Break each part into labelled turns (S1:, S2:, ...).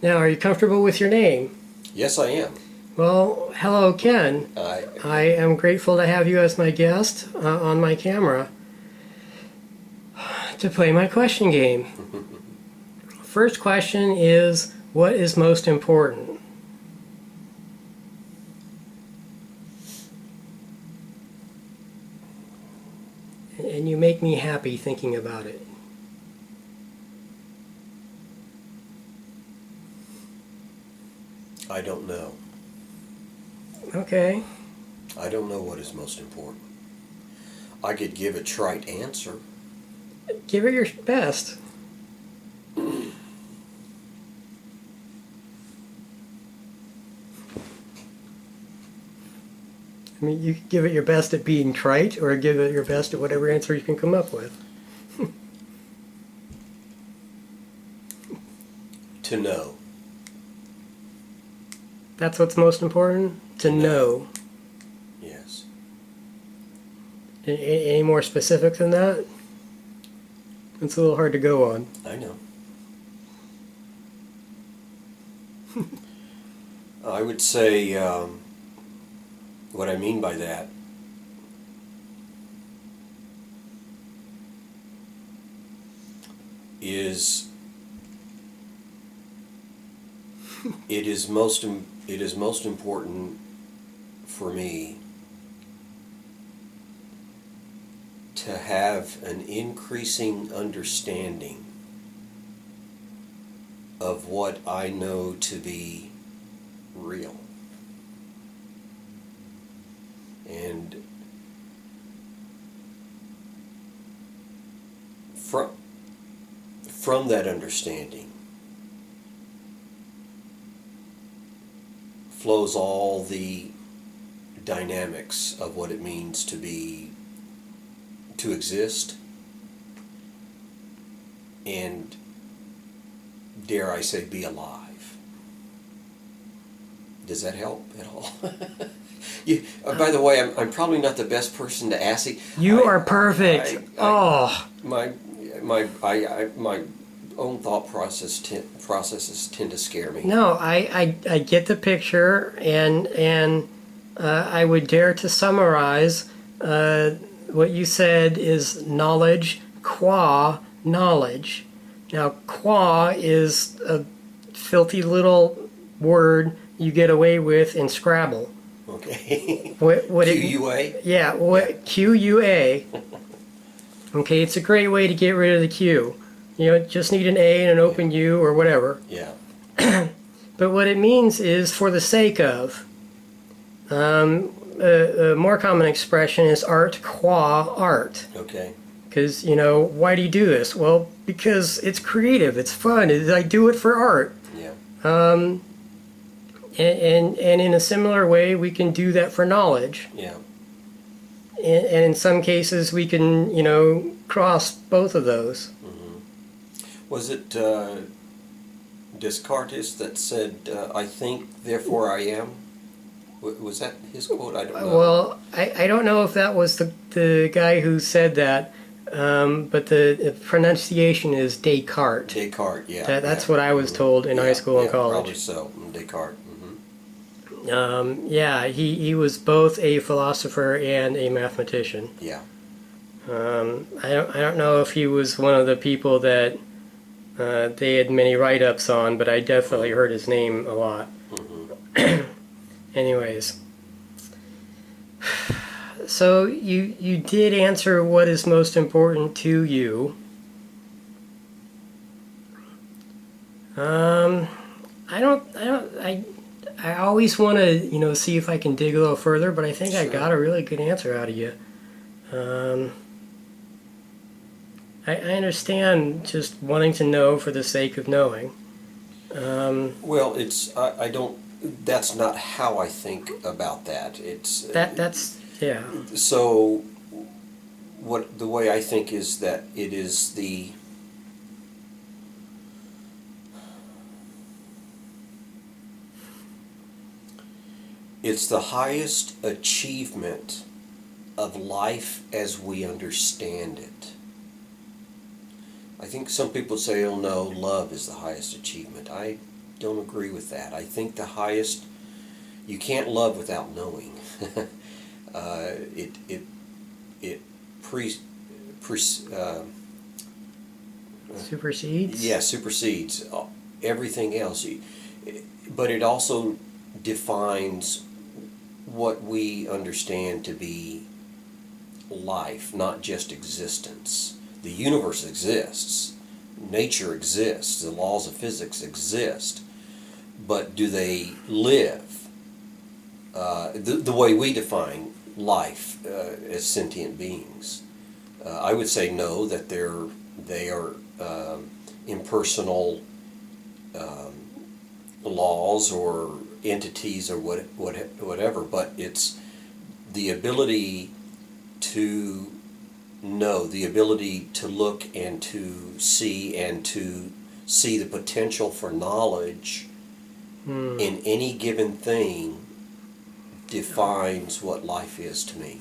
S1: Now, are you comfortable with your name?
S2: Yes, I am.
S1: Well, hello, Ken.
S2: I
S1: I am grateful to have you as my guest on my camera to play my question game. First question is, what is most important? And you make me happy thinking about it.
S2: I don't know.
S1: Okay.
S2: I don't know what is most important. I could give a trite answer.
S1: Give it your best. I mean, you could give it your best at being trite, or give it your best at whatever answer you can come up with.
S2: To know.
S1: That's what's most important? To know.
S2: Yes.
S1: Any more specific than that? It's a little hard to go on.
S2: I know. I would say what I mean by that is it is most important for me to have an increasing understanding of what I know to be real. And from that understanding flows all the dynamics of what it means to exist, and dare I say, be alive. Does that help at all? By the way, I'm probably not the best person to ask you.
S1: You are perfect.
S2: My own thought processes tend to scare me.
S1: No, I get the picture, and I would dare to summarize what you said is knowledge qua knowledge. Now, qua is a filthy little word you get away with in Scrabble.
S2: Okay.
S1: What
S2: QUA?
S1: Yeah, QUA. Okay, it's a great way to get rid of the Q. You know, just need an A and an open U or whatever.
S2: Yeah.
S1: But what it means is for the sake of. A more common expression is art qua art.
S2: Okay.
S1: Because, you know, why do you do this? Well, because it's creative, it's fun, I do it for art.
S2: Yeah.
S1: And in a similar way, we can do that for knowledge.
S2: Yeah.
S1: And in some cases, we can, you know, cross both of those.
S2: Mm-hmm. Was it Descartes that said, I think, therefore I am? Was that his quote? I don't know.
S1: Well, I don't know if that was the guy who said that, but the pronunciation is Descartes.
S2: Descartes, yeah.
S1: That's what I was told in high school and college.
S2: Probably so. Descartes.
S1: Yeah, he was both a philosopher and a mathematician.
S2: Yeah.
S1: I don't know if he was one of the people that they had many write-ups on, but I definitely heard his name a lot.
S2: Mm-hmm.
S1: Anyways, so you did answer what is most important to you. I always want to, you know, see if I can dig a little further, but I think I got a really good answer out of you. I understand just wanting to know for the sake of knowing.
S2: Well, I don't. That's not how I think about that.
S1: That's yeah.
S2: So, the way I think is that it is it's the highest achievement of life as we understand it. I think some people say, oh no, love is the highest achievement. I don't agree with that. I think the highest, you can't love without knowing. It pre, pre
S1: Supersedes?
S2: yeah, supersedes everything else. But it also defines what we understand to be life, not just existence. The universe exists, nature exists, the laws of physics exist, but do they live the way we define life as sentient beings? I would say no, that they are impersonal laws or entities or whatever, but it's the ability to know, the ability to look and to see the potential for knowledge in any given thing defines what life is to me.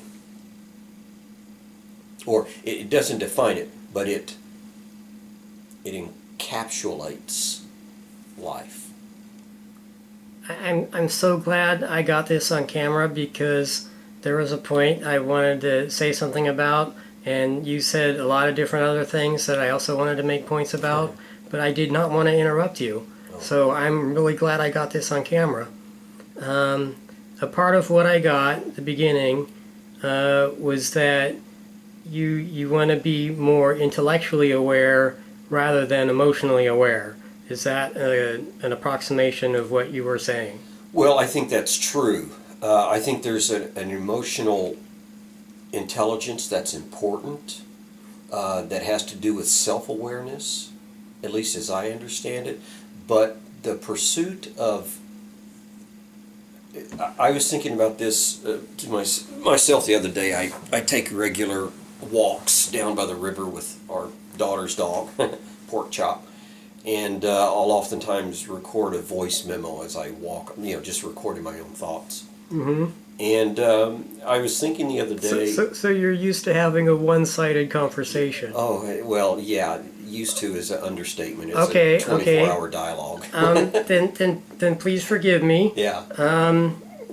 S2: Or it doesn't define it, but it encapsulates life.
S1: I'm so glad I got this on camera, because there was a point I wanted to say something about, and you said a lot of different other things that I also wanted to make points about, but I did not want to interrupt you. So I'm really glad I got this on camera. A part of what I got at the beginning was that you want to be more intellectually aware rather than emotionally aware. Is that an approximation of what you were saying?
S2: Well, I think that's true. I think there's an emotional intelligence that's important, that has to do with self-awareness, at least as I understand it. But the pursuit of... I was thinking about this to myself the other day. I take regular walks down by the river with our daughter's dog, Pork Chop. And I'll oftentimes record a voice memo as I walk, just recording my own thoughts.
S1: Mm-hmm.
S2: And I was thinking the other day...
S1: So you're used to having a one-sided conversation.
S2: Oh, well, yeah, used to is an understatement. It's
S1: Okay,
S2: a 24-hour dialogue.
S1: Then please forgive me.
S2: Yeah.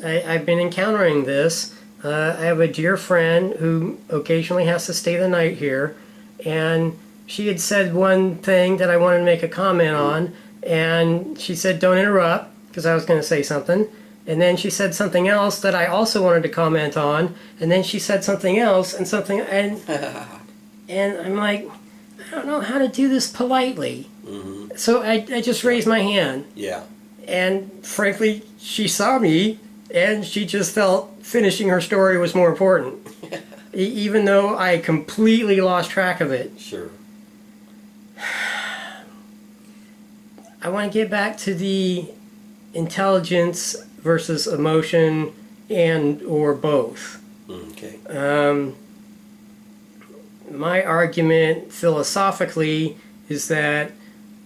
S1: I've been encountering this. I have a dear friend who occasionally has to stay the night here, and she had said one thing that I wanted to make a comment on, and she said, "Don't interrupt," because I was going to say something. And then she said something else that I also wanted to comment on, and then she said something else and and I'm like, I don't know how to do this politely.
S2: Mm-hmm.
S1: So I just raised my hand.
S2: Yeah.
S1: And frankly, she saw me, and she just felt finishing her story was more important. Even though I completely lost track of it.
S2: Sure.
S1: I want to get back to the intelligence versus emotion, and or both.
S2: Okay.
S1: My argument philosophically is that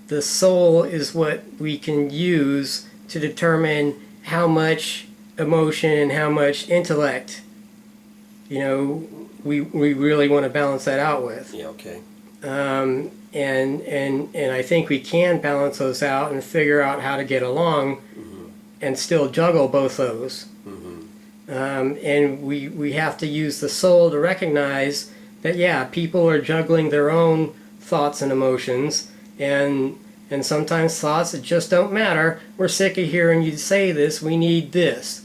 S1: the soul is what we can use to determine how much emotion and how much intellect, we really want to balance that out with.
S2: Yeah, okay.
S1: And I think we can balance those out and figure out how to get along and still juggle both those. And we have to use the soul to recognize that, yeah, people are juggling their own thoughts and emotions, and sometimes thoughts that just don't matter. We're sick of hearing you say this, we need this.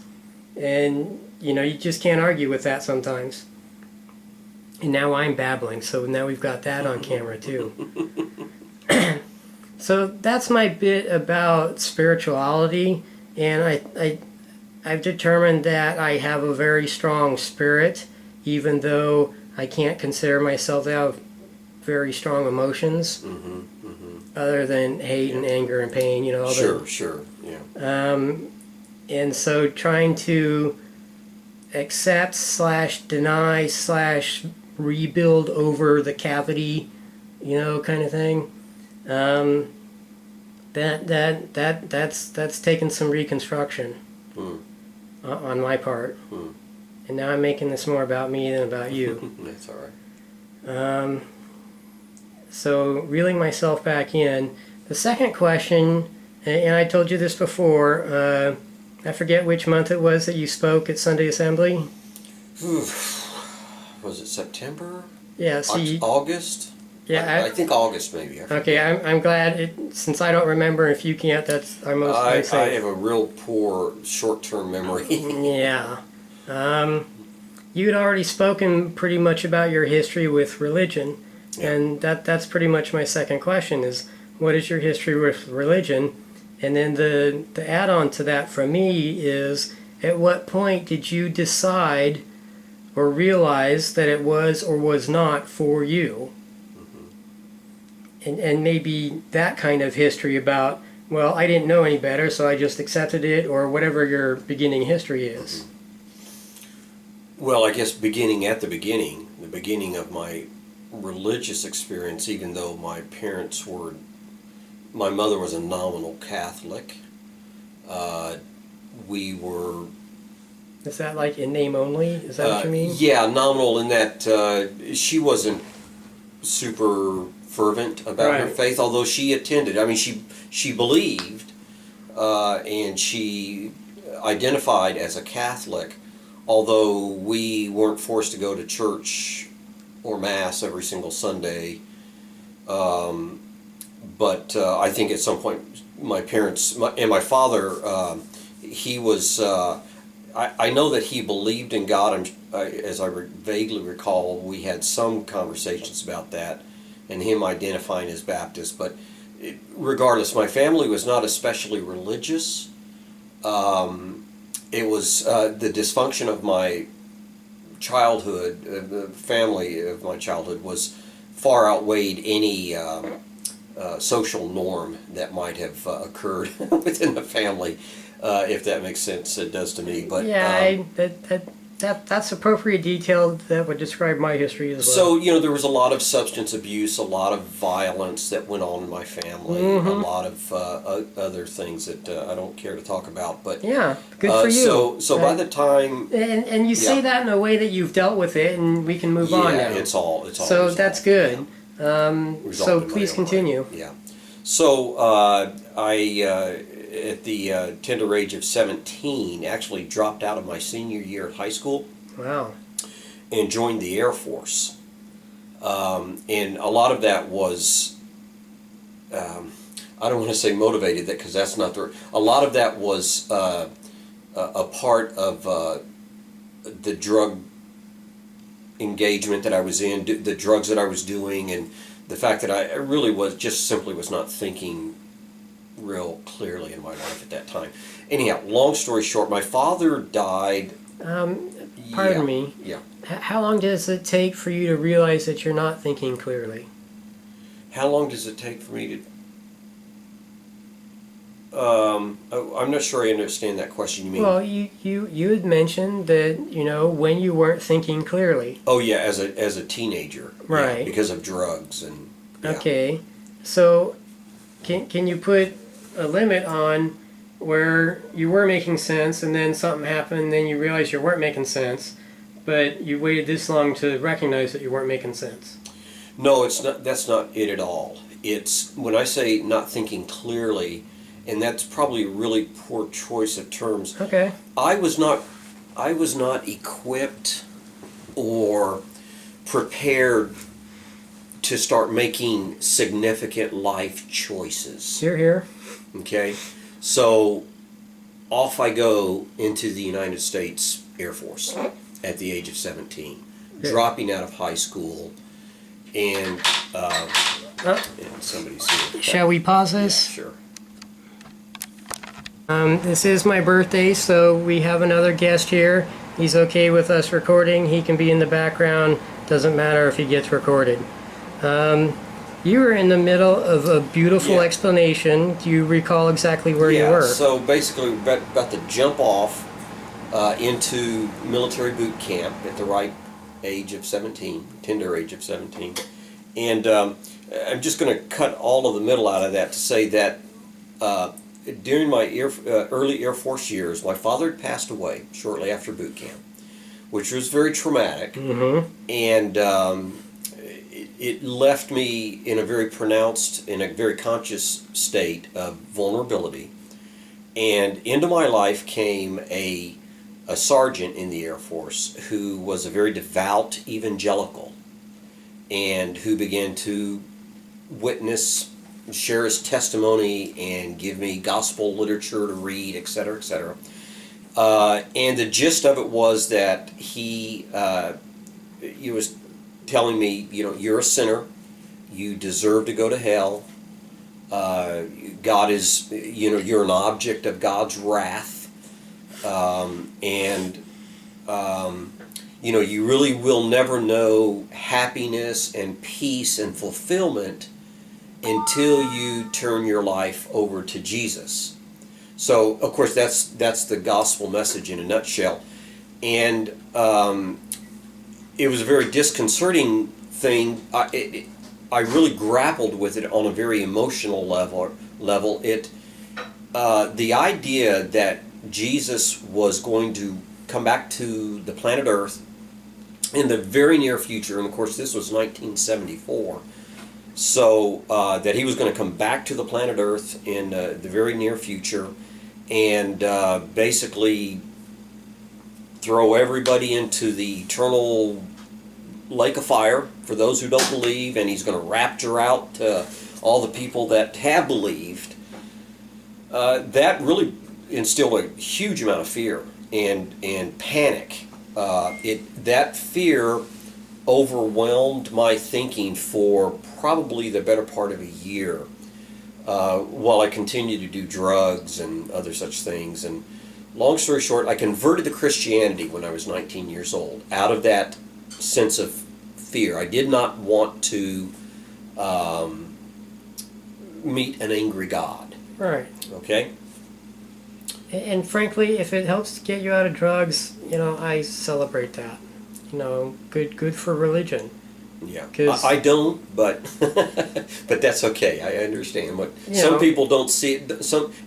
S1: And, you just can't argue with that sometimes. And now I'm babbling, so now we've got that on camera too. So that's my bit about spirituality, and I've determined that I have a very strong spirit, even though I can't consider myself to have very strong emotions, other than hate and anger and pain,
S2: Sure, yeah.
S1: And so trying to accept / deny / rebuild over the cavity, kind of thing. That's taken some reconstruction on my part, and now I'm making this more about me than about you.
S2: That's all right.
S1: So reeling myself back in, the second question and I told you this before. I forget which month it was that you spoke at Sunday Assembly.
S2: Was it September?
S1: Yeah, see,
S2: August?
S1: yeah,
S2: I think August maybe.
S1: okay. I'm glad since I don't remember. If you can't, I'm mostly safe.
S2: I have a real poor short-term memory.
S1: Yeah. You had already spoken pretty much about your history with religion,
S2: Yeah.
S1: and that's pretty much my second question is, what is your history with religion? And then the add-on to that from me is, at what point did you decide or realize that it was or was not for you? And maybe that kind of history about, well, I didn't know any better, so I just accepted it, or whatever your beginning history is.
S2: Well, I guess beginning at the beginning of my religious experience, even though my mother was a nominal Catholic, we were...
S1: Is that like in name only? Is that what you mean?
S2: Yeah, nominal in that she wasn't super fervent about her
S1: Right.
S2: faith, although she attended. I mean, she believed and she identified as a Catholic, although we weren't forced to go to church or Mass every single Sunday. But I think at some point my parents and my father, he was... I know that he believed in God. As I vaguely recall, we had some conversations about that, and him identifying as Baptist. But regardless, my family was not especially religious. It was the dysfunction of my childhood, the family of my childhood, was far outweighed any social norm that might have occurred within the family. If that makes sense, it does to me. But
S1: yeah, that's appropriate detail that would describe my history as well.
S2: so there was a lot of substance abuse, a lot of violence that went on in my family, a lot of other things that I don't care to talk about. But
S1: yeah, good for you.
S2: So by the time
S1: and you say that in a way that you've dealt with it, and we can move on now.
S2: it's all
S1: So
S2: resolved.
S1: that's good.
S2: Resolved
S1: So
S2: in my
S1: please
S2: own
S1: continue.
S2: way. Yeah. So I at the tender age of 17, actually dropped out of my senior year at high school
S1: Wow.
S2: and joined the Air Force. And a lot of that was, I don't want to say motivated, that because that's not the... A lot of that was a part of the drug engagement that I was in, the drugs that I was doing, and the fact that I really simply was not thinking real clearly in my life at that time. Anyhow, long story short, my father died.
S1: Pardon me.
S2: Yeah.
S1: How long does it take for you to realize that you're not thinking clearly?
S2: How long does it take for me to... I'm not sure I understand that question. You mean?
S1: Well, you had mentioned that, when you weren't thinking clearly.
S2: Oh yeah, as a teenager,
S1: Right.
S2: Yeah, because of drugs and. Yeah.
S1: Okay, so can you put a limit on where you were making sense and then something happened and then you realized you weren't making sense, but you waited this long to recognize that you weren't making sense?
S2: No, it's not. That's not it at all. It's when I say not thinking clearly, and that's probably a really poor choice of terms.
S1: Okay.
S2: I was not equipped or prepared to start making significant life choices.
S1: You're here.
S2: Okay, so off I go into the United States Air Force at the age of 17, dropping out of high school, and somebody's here.
S1: Shall we pause this?
S2: Sure.
S1: This is my birthday, so we have another guest here. He's okay with us recording. He can be in the background. Doesn't matter if he gets recorded. You were in the middle of a beautiful explanation. Do you recall exactly where you were?
S2: So basically, about to jump off into military boot camp at the right age of 17, tender age of 17. And I'm just going to cut all of the middle out of that to say that during my early Air Force years, my father had passed away shortly after boot camp, which was very traumatic.
S1: Mm-hmm.
S2: And it left me in a very pronounced, in a very conscious state of vulnerability. And into my life came a sergeant in the Air Force who was a very devout evangelical and who began to witness, share his testimony, and give me gospel literature to read, etc., etc. And the gist of it was that he was telling me, you're a sinner, you deserve to go to hell. God is, you're an object of God's wrath, you really will never know happiness and peace and fulfillment until you turn your life over to Jesus. So, of course, that's the gospel message in a nutshell. And it was a very disconcerting thing. I really grappled with it on a very emotional level. The idea that Jesus was going to come back to the planet Earth in the very near future, and of course this was 1974, so that he was going to come back to the planet Earth in the very near future and basically throw everybody into the eternal lake of fire for those who don't believe, and he's going to rapture out all the people that have believed. That really instilled a huge amount of fear and panic. That fear overwhelmed my thinking for probably the better part of a year, while I continued to do drugs and other such things. And long story short, I converted to Christianity when I was 19 years old, out of that sense of fear. I did not want to meet an angry God.
S1: Right.
S2: Okay?
S1: And frankly, if it helps to get you out of drugs, I celebrate that. Good for religion.
S2: Yeah, I don't, but but that's okay. I understand. But some people don't see it.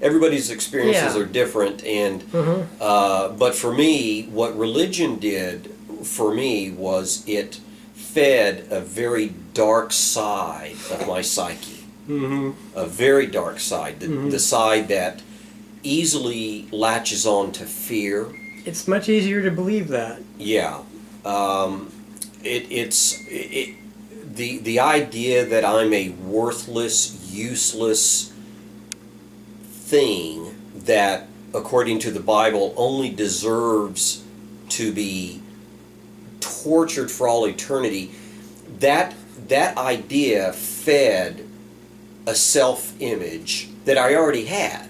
S2: Everybody's experiences are different, and but for me, what religion did for me was it fed a very dark side of my psyche. A very dark side, the side that easily latches on to fear.
S1: It's much easier to believe that.
S2: Yeah. The idea that I'm a worthless, useless thing that, according to the Bible, only deserves to be tortured for all eternity, that idea fed a self-image that I already had,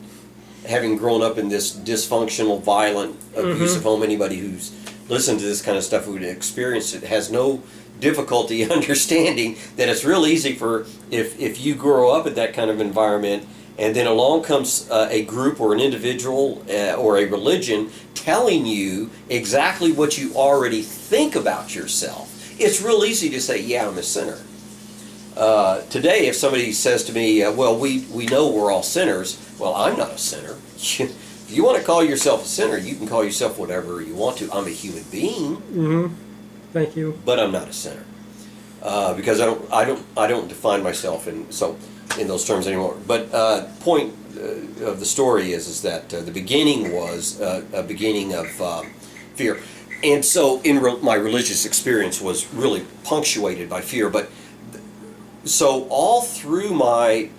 S2: having grown up in this dysfunctional, violent, abusive home. Anybody who's listened to this kind of stuff, who would experience it, has no difficulty understanding that it's real easy for, if you grow up in that kind of environment, and then along comes a group or an individual or a religion telling you exactly what you already think about yourself. It's real easy to say, yeah, I'm a sinner. Today, if somebody says to me, well, we know we're all sinners, well, I'm not a sinner. If you want to call yourself a sinner, you can call yourself whatever you want to. I'm a human being.
S1: Thank you.
S2: But I'm not a sinner, because I don't define myself in those terms anymore. But point of the story is that the beginning was a beginning of fear, and so my religious experience was really punctuated by fear. But so all through my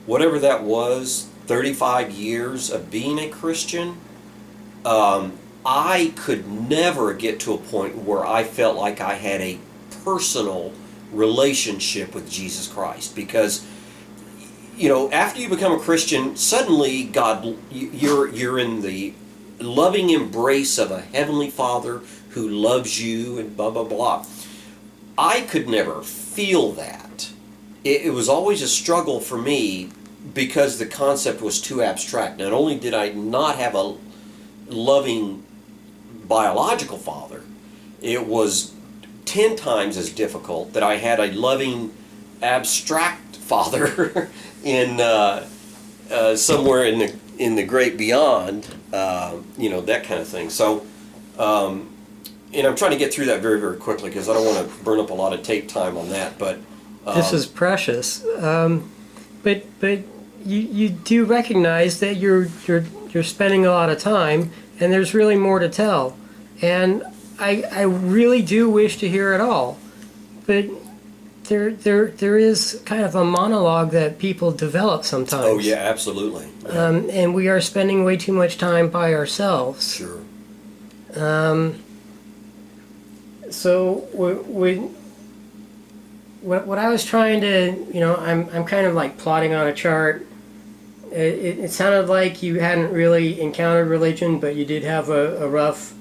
S2: whatever that was, 35 years of being a Christian, I could never get to a point where I felt like I had a personal relationship with Jesus Christ. Because, after you become a Christian, suddenly you're in the loving embrace of a Heavenly Father who loves you and blah, blah, blah. I could never feel that. It was always a struggle for me because the concept was too abstract. Not only did I not have a loving biological father, it was 10 times as difficult that I had a loving abstract father in somewhere in the great beyond, that kind of thing. So and I'm trying to get through that very, very quickly because I don't want to burn up a lot of tape time on that. But
S1: this is precious. But you do recognize that you're spending a lot of time, and there's really more to tell. And I really do wish to hear it all, but there is kind of a monologue that people develop sometimes.
S2: oh yeah, absolutely. Yeah.
S1: And we are spending way too much time by ourselves.
S2: Sure.
S1: So what I was trying to, I'm kind of like plotting on a chart. It sounded like you hadn't really encountered religion, but you did have a rough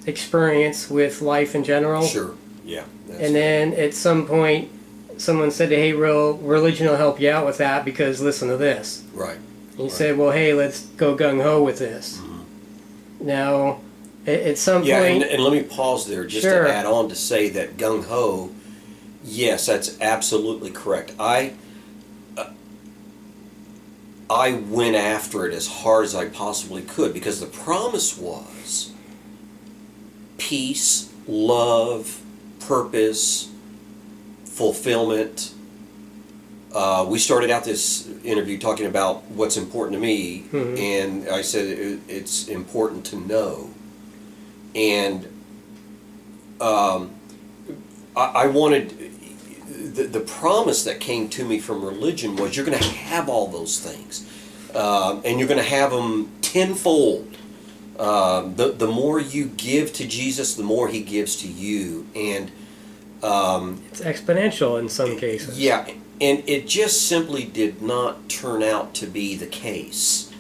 S1: experience with life in general.
S2: Sure. Yeah.
S1: And then at some point, someone said, "Hey, religion will help you out with that because listen to this."
S2: Right.
S1: And you said, "Well, hey, let's go gung ho with this." Mm-hmm. Now, at some
S2: yeah,
S1: point,
S2: and let me pause there just
S1: sure.
S2: to add on to say that gung ho. Yes, that's absolutely correct. I went after it as hard as I possibly could because the promise was peace, love, purpose, fulfillment. We started out this interview talking about what's important to me, mm-hmm. and I said it's important to know. And I wanted... The promise that came to me from religion was you're going to have all those things, and you're going to have them tenfold. The more you give to Jesus, the more He gives to you, and
S1: it's exponential in some cases.
S2: Yeah, and it just simply did not turn out to be the case.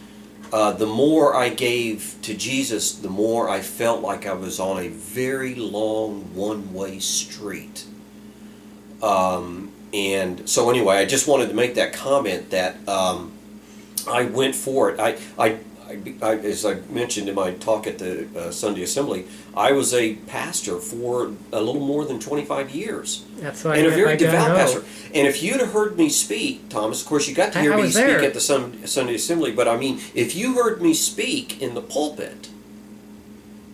S2: The more I gave to Jesus, the more I felt like I was on a very long one-way street. And so anyway, I just wanted to make that comment that I went for it. I, as I mentioned in my talk at the Sunday Assembly, I was a pastor for a little more than 25 years.
S1: That's why
S2: and a very devout
S1: know.
S2: pastor. And if you'd have heard me speak, Thomas, of course you got to hear me speak at the Sunday Assembly, but I mean, if you heard me speak in the pulpit,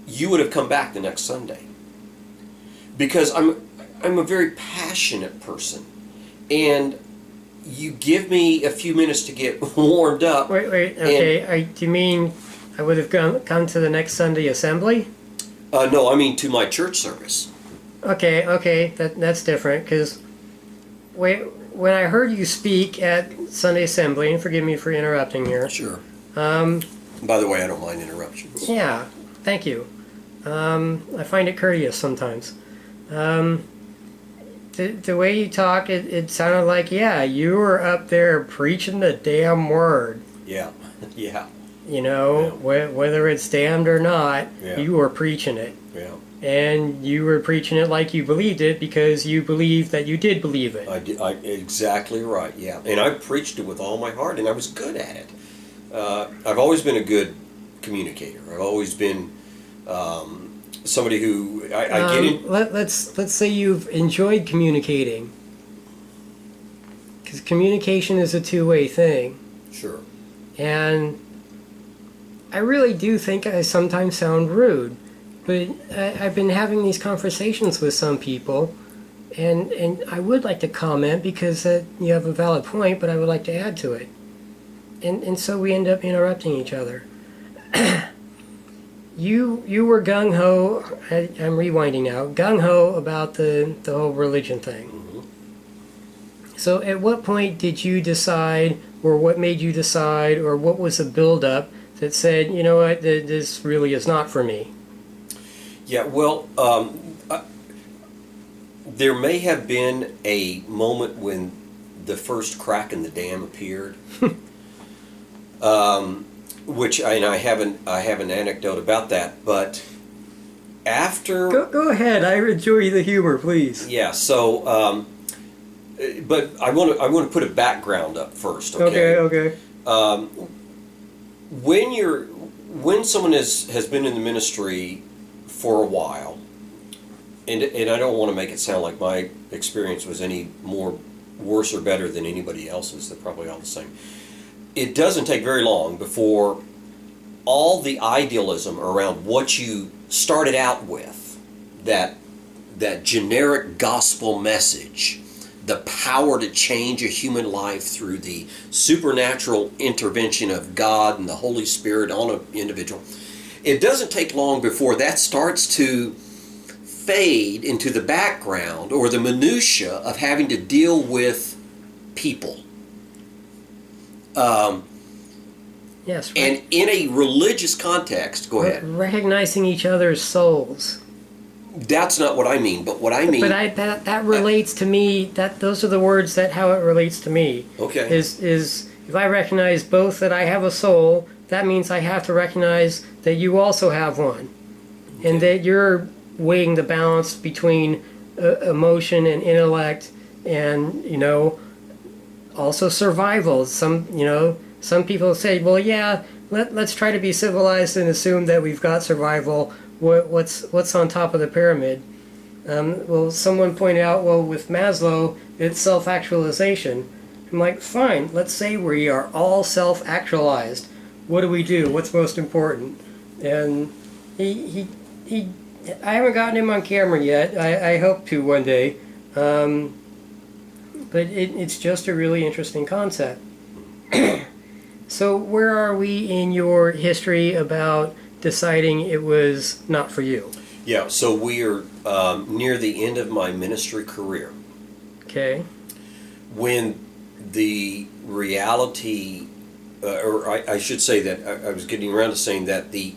S2: you would have come back the next Sunday. Because I'm a very passionate person, and you give me a few minutes to get warmed up.
S1: Wait, okay. Do you mean I would have come to the next Sunday assembly?
S2: No, I mean to my church service.
S1: Okay, that's different, because when I heard you speak at Sunday assembly, and forgive me for interrupting here.
S2: Sure. By the way, I don't mind interruptions.
S1: Yeah, thank you. I find it courteous sometimes. The way you talk, it sounded like, yeah, you were up there preaching the damn word.
S2: Yeah, yeah.
S1: Whether it's damned or not,
S2: yeah.
S1: You were preaching it.
S2: Yeah.
S1: And you were preaching it like you believed it because you believed that you did believe it.
S2: Exactly right, yeah. And I preached it with all my heart, and I was good at it. I've always been a good communicator. I've always been... somebody who I get in.
S1: Let's say you've enjoyed communicating, because communication is a two-way thing.
S2: Sure.
S1: And I really do think I sometimes sound rude, but I've been having these conversations with some people, and I would like to comment because you have a valid point, but I would like to add to it, and so we end up interrupting each other. You were gung-ho, I'm rewinding now, gung-ho about the whole religion thing. Mm-hmm. So at what point did you decide, or what made you decide, or what was the build-up that said, you know what, this really is not for me?
S2: Yeah, well, there may have been a moment when the first crack in the dam appeared. Which I have an anecdote about that, but after
S1: go ahead, I enjoy the humor, please.
S2: Yeah, so but I want to put a background up first.
S1: Okay.
S2: When someone has been in the ministry for a while, and I don't want to make it sound like my experience was any more worse or better than anybody else's. They're probably all the same. It doesn't take very long before all the idealism around what you started out with that generic gospel message, the power to change a human life through the supernatural intervention of God and the Holy Spirit on an individual, it doesn't take long before that starts to fade into the background or the minutia of having to deal with people.
S1: Yes.
S2: And in a religious context, go ahead.
S1: Recognizing each other's souls.
S2: That's not what I mean, but what I mean.
S1: But that relates to me. Those are the words that how it relates to me.
S2: Okay.
S1: Is if I recognize both that I have a soul, that means I have to recognize that you also have one, and that you're weighing the balance between emotion and intellect, and also survival. Some people say, well, yeah, let's try to be civilized and assume that we've got survival. What's on top of the pyramid? Well, someone pointed out, well, with Maslow, it's self-actualization. I'm like, fine, let's say we are all self-actualized. What do we do? What's most important? And I haven't gotten him on camera yet. I hope to one day. But it's just a really interesting concept. So where are we in your history about deciding it was not for you?
S2: Yeah, so we are near the end of my ministry career.
S1: Okay.
S2: When the reality, or I should say that I was getting around to saying that the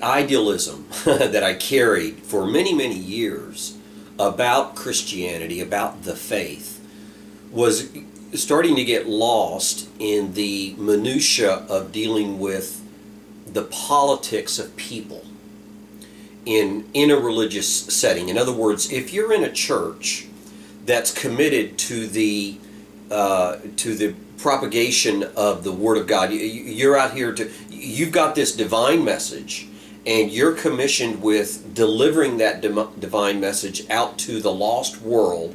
S2: idealism that I carried for many, many years about Christianity, about the faith, was starting to get lost in the minutia of dealing with the politics of people in a religious setting. In other words, if you're in a church that's committed to the propagation of the Word of God, you're out here you've got this divine message, and you're commissioned with delivering that divine message out to the lost world.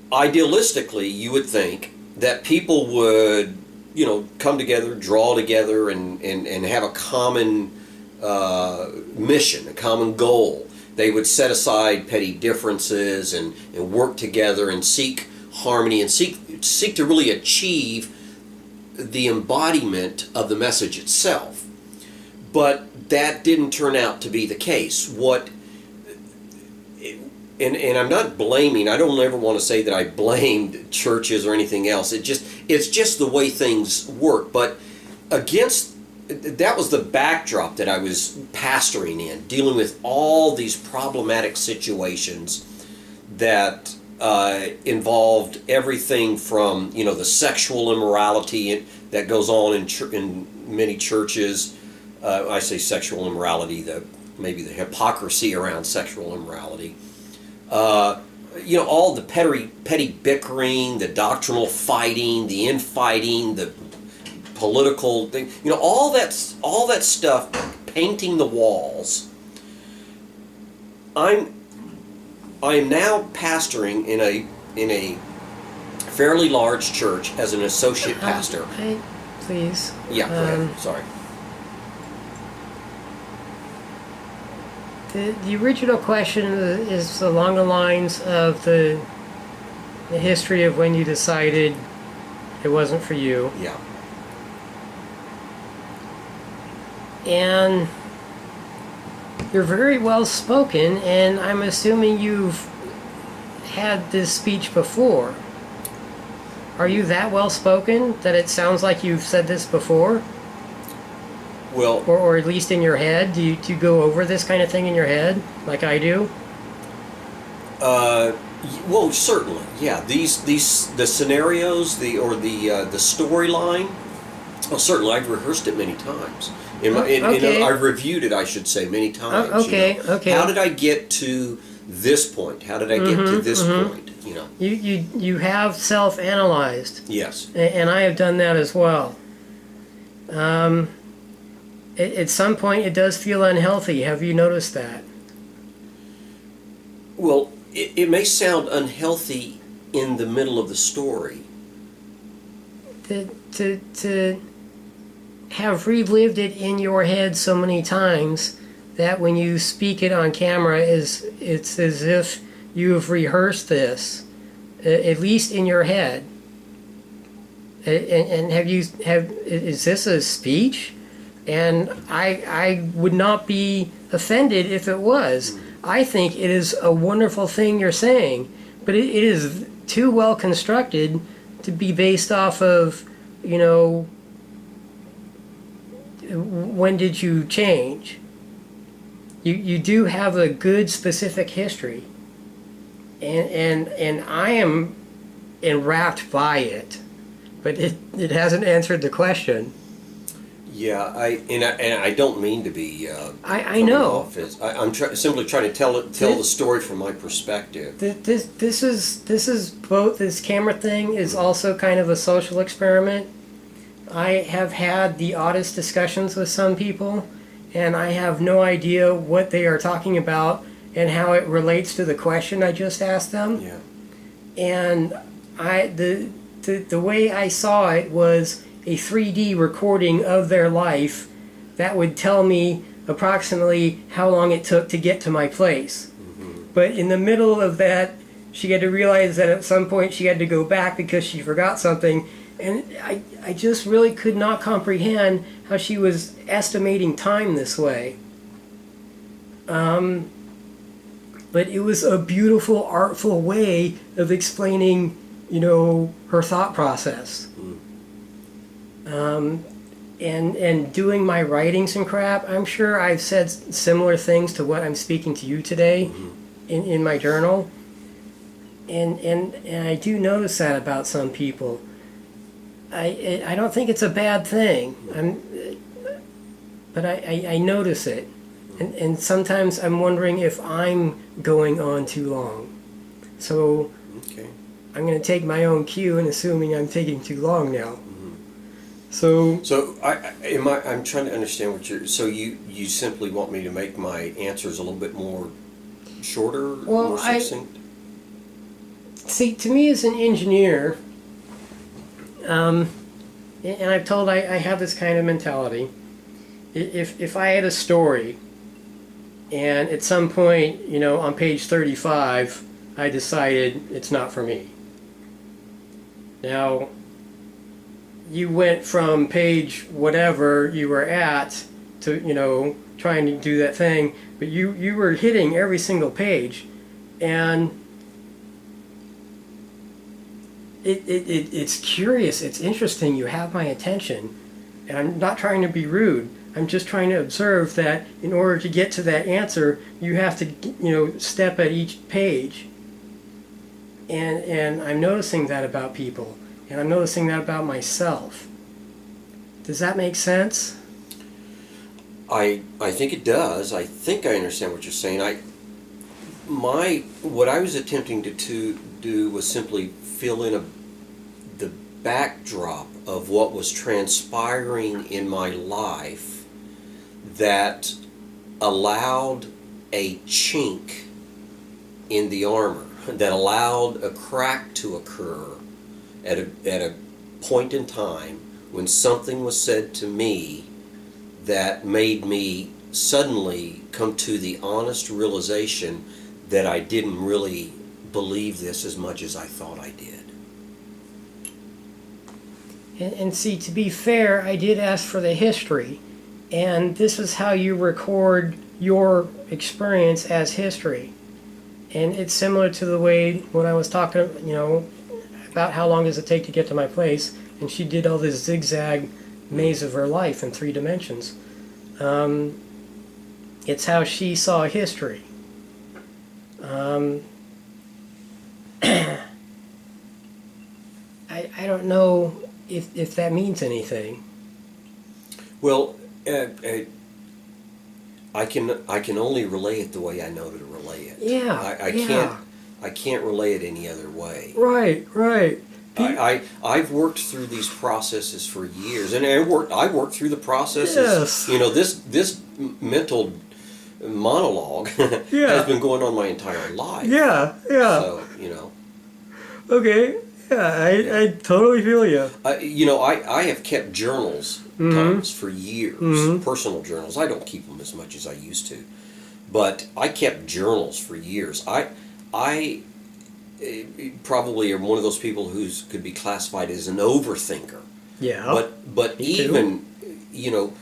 S2: Idealistically, you would think that people would, come together, draw together, and have a common mission, a common goal. They would set aside petty differences and work together and seek harmony and seek to really achieve the embodiment of the message itself. But that didn't turn out to be the case. And I'm not blaming, I don't ever want to say that I blamed churches or anything else. It's just the way things work. But that was the backdrop that I was pastoring in, dealing with all these problematic situations that involved everything from, the sexual immorality that goes on in many churches. I say sexual immorality, maybe the hypocrisy around sexual immorality. All the petty bickering, the doctrinal fighting, the infighting, the political thing, all that stuff, painting the walls. I am now pastoring in a fairly large church as an associate pastor.
S1: Hey, please.
S2: Yeah, go ahead. Sorry.
S1: The original question is along the lines of the history of when you decided it wasn't for you.
S2: Yeah.
S1: And you're very well spoken, and I'm assuming you've had this speech before. Are you that well spoken that it sounds like you've said this before?
S2: Well,
S1: or at least in your head? Do you go over this kind of thing in your head like I do?
S2: Well, certainly, yeah. The scenarios, the storyline. Well, certainly, I've rehearsed it many times.
S1: Okay.
S2: I've reviewed it, I should say, many times.
S1: Okay.
S2: How did I get to this point? How did I get to this point?
S1: You have self-analyzed.
S2: Yes.
S1: And I have done that as well. At some point, it does feel unhealthy. Have you noticed that?
S2: Well, it may sound unhealthy in the middle of the story.
S1: To have relived it in your head so many times that when you speak it on camera, it's as if you have rehearsed this, at least in your head. And is this a speech? And I would not be offended if it was. I think it is a wonderful thing you're saying, but it is too well constructed to be based off of, when did you change? You do have a good specific history, and I am enwrapped by it, but it hasn't answered the question.
S2: Yeah, I don't mean to be.
S1: I know.
S2: I'm simply trying to tell the story from my perspective.
S1: This is both. This camera thing is also kind of a social experiment. I have had the oddest discussions with some people, and I have no idea what they are talking about and how it relates to the question I just asked them.
S2: Yeah.
S1: And the way I saw it was a 3D recording of their life that would tell me approximately how long it took to get to my place.
S2: Mm-hmm.
S1: But in the middle of that, she had to realize that at some point she had to go back because she forgot something. And I just really could not comprehend how she was estimating time this way. But it was a beautiful, artful way of explaining, her thought process. And doing my writings and crap, I'm sure I've said similar things to what I'm speaking to you today in my journal. And I do notice that about some people. I don't think it's a bad thing. But I notice it. And sometimes I'm wondering if I'm going on too long. So
S2: Okay.
S1: I'm going to take my own cue and assuming I'm taking too long now.
S2: So I'm trying to understand what you're. So you simply want me to make my answers a little bit more shorter, more succinct?
S1: See, to me as an engineer, and I've told I have this kind of mentality. If I had a story, and at some point, on page 35, I decided it's not for me. Now, you went from page whatever you were at to, trying to do that thing, but you were hitting every single page, and it's curious, it's interesting, you have my attention, and I'm not trying to be rude, I'm just trying to observe that in order to get to that answer, you have to, step at each page. And I'm noticing that about people, and I'm noticing that about myself. Does that make sense?
S2: I think it does. I think I understand what you're saying. What I was attempting to do was simply fill in the backdrop of what was transpiring in my life that allowed a chink in the armor, that allowed a crack to occur at a point in time when something was said to me that made me suddenly come to the honest realization that I didn't really believe this as much as I thought I did.
S1: And see, to be fair, I did ask for the history, and this is how you record your experience as history. And it's similar to the way when I was talking, about how long does it take to get to my place, and she did all this zigzag maze of her life in 3 dimensions. It's how she saw history. I don't know if that means anything.
S2: Well, I can only relay it the way I know to relay it.
S1: Yeah,
S2: I can't relay it any other way.
S1: Right.
S2: I've worked through these processes for years, and I worked through the processes.
S1: Yes.
S2: This mental monologue has been going on my entire life.
S1: Yeah.
S2: So
S1: Okay. I totally feel you.
S2: I have kept journals, Thomas, for years, personal journals. I don't keep them as much as I used to, but I kept journals for years. I probably am one of those people who could be classified as an overthinker.
S1: Yeah.
S2: But
S1: Me too.
S2: even,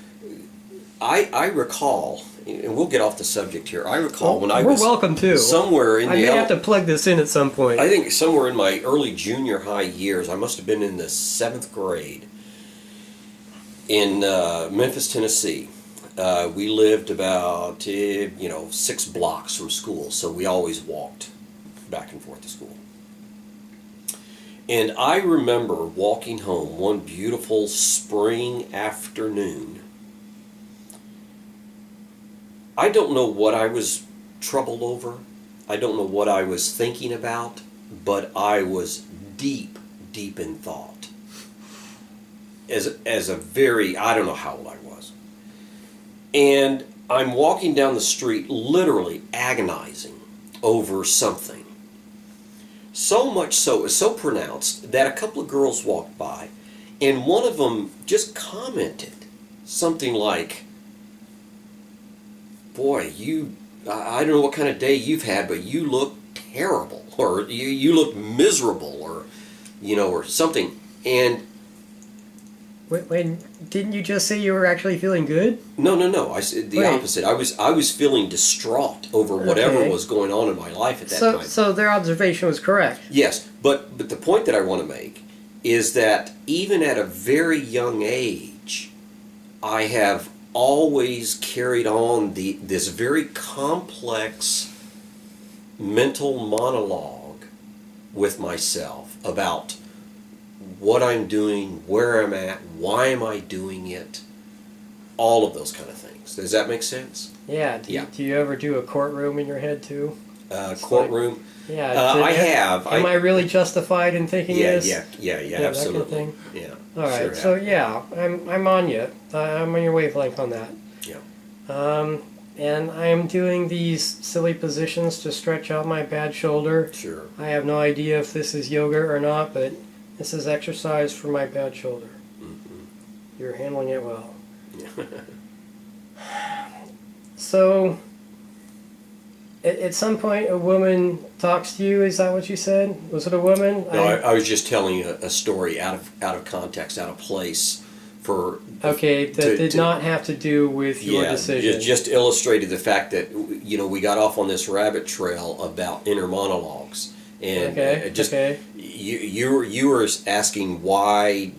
S2: I recall, and we'll get off the subject here. I recall when I was
S1: welcome to.
S2: somewhere in
S1: I may have to plug this in at some point.
S2: I think somewhere in my early junior high years, I must have been in the 7th grade in Memphis, Tennessee. We lived about 6 blocks from school, so we always walked back and forth to school. And I remember walking home one beautiful spring afternoon. I don't know what I was troubled over. I don't know what I was thinking about, but I was deep, deep in thought. As a very, I don't know how old I was. And I'm walking down the street literally agonizing over something. So much so, it was so pronounced that a couple of girls walked by, and one of them just commented something like, "Boy, I don't know what kind of day you've had, but you look terrible," or you look miserable, or something. And
S1: Wait, didn't you just say you were actually feeling good?
S2: no. I said the opposite. I was feeling distraught over whatever was going on in my life at that time.
S1: So their observation was correct.
S2: Yes, but the point that I want to make is that even at a very young age, I have always carried on this very complex mental monologue with myself about what I'm doing, where I'm at, why am I doing it, all of those kind of things. Does that make sense?
S1: Yeah. Do you ever do a courtroom in your head too?
S2: Courtroom?
S1: Yeah.
S2: I have.
S1: Am I really justified in thinking this?
S2: Yeah, absolutely.
S1: That kind of thing?
S2: Yeah.
S1: All right.
S2: Sure
S1: So yeah, I'm on you. I'm on your wavelength on that.
S2: Yeah.
S1: And I am doing these silly positions to stretch out my bad shoulder.
S2: Sure.
S1: I have no idea if this is yoga or not, but this is exercise for my bad shoulder.
S2: Mm-hmm.
S1: You're handling it well.
S2: Yeah.
S1: So, at some point, a woman talks to you. Is that what you said? Was it a woman?
S2: No, I was just telling a story out of context, out of place.
S1: That did not have to do with your decision.
S2: Just illustrated the fact that we got off on this rabbit trail about inner monologues, and you were asking why